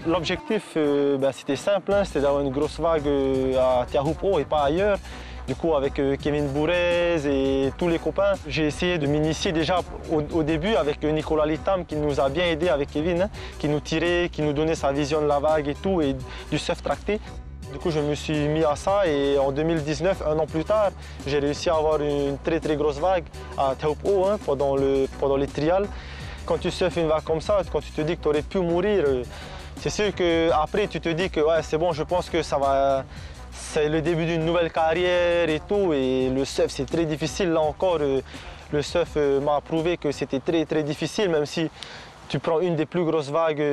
L'objectif, c'était simple, hein, c'était d'avoir une grosse vague à Teahupoo et pas ailleurs. Du coup, avec Kevin Bourez et tous les copains, j'ai essayé de m'initier déjà au début avec Nicolas Litam qui nous a bien aidé avec Kevin, hein, qui nous tirait, qui nous donnait sa vision de la vague et tout, et du surf tracté. Du coup, je me suis mis à ça et en 2019, un an plus tard, j'ai réussi à avoir une très grosse vague à Teahupoo, hein, pendant les trials. Quand tu surfes une vague comme ça, quand tu te dis que tu aurais pu mourir, c'est sûr qu'après tu te dis que ouais, c'est bon, je pense que c'est le début d'une nouvelle carrière et tout. Et le surf, c'est très difficile. Là encore, le surf m'a prouvé que c'était très difficile, même si tu prends une des plus grosses vagues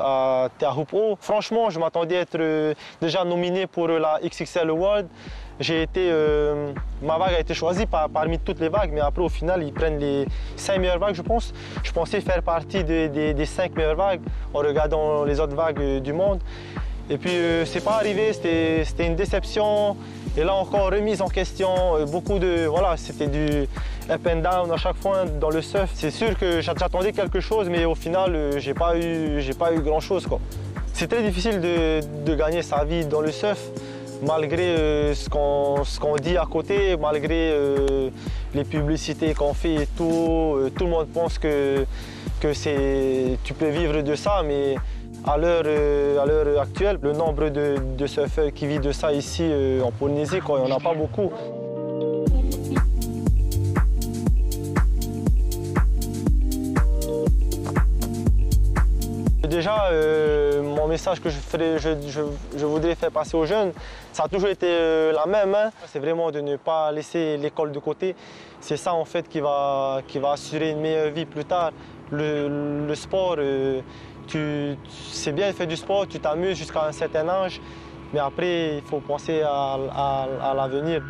à Teahupoo. Franchement, je m'attendais à être déjà nominé pour la XXL Award. Ma vague a été choisie parmi toutes les vagues, mais après, au final, ils prennent les 5 meilleures vagues, je pense. Je pensais faire partie des 5 meilleures vagues en regardant les autres vagues du monde. Et puis, c'est pas arrivé, c'était une déception. Et là encore, remise en question, voilà, c'était du up and down à chaque fois dans le surf. C'est sûr que j'attendais quelque chose, mais au final, j'ai pas eu grand-chose, quoi. C'est très difficile de gagner sa vie dans le surf, malgré ce qu'on dit à côté, malgré les publicités qu'on fait et tout. Tout le monde pense que tu peux vivre de ça, mais à l'heure actuelle, le nombre de surfeurs qui vivent de ça ici en Polynésie, il n'y en a pas beaucoup. Déjà, mon message que je voudrais faire passer aux jeunes, ça a toujours été la même, hein. C'est vraiment de ne pas laisser l'école de côté. C'est ça en fait qui va assurer une meilleure vie plus tard. Le sport, c'est bien de faire du sport, tu t'amuses jusqu'à un certain âge, mais après, il faut penser à l'avenir.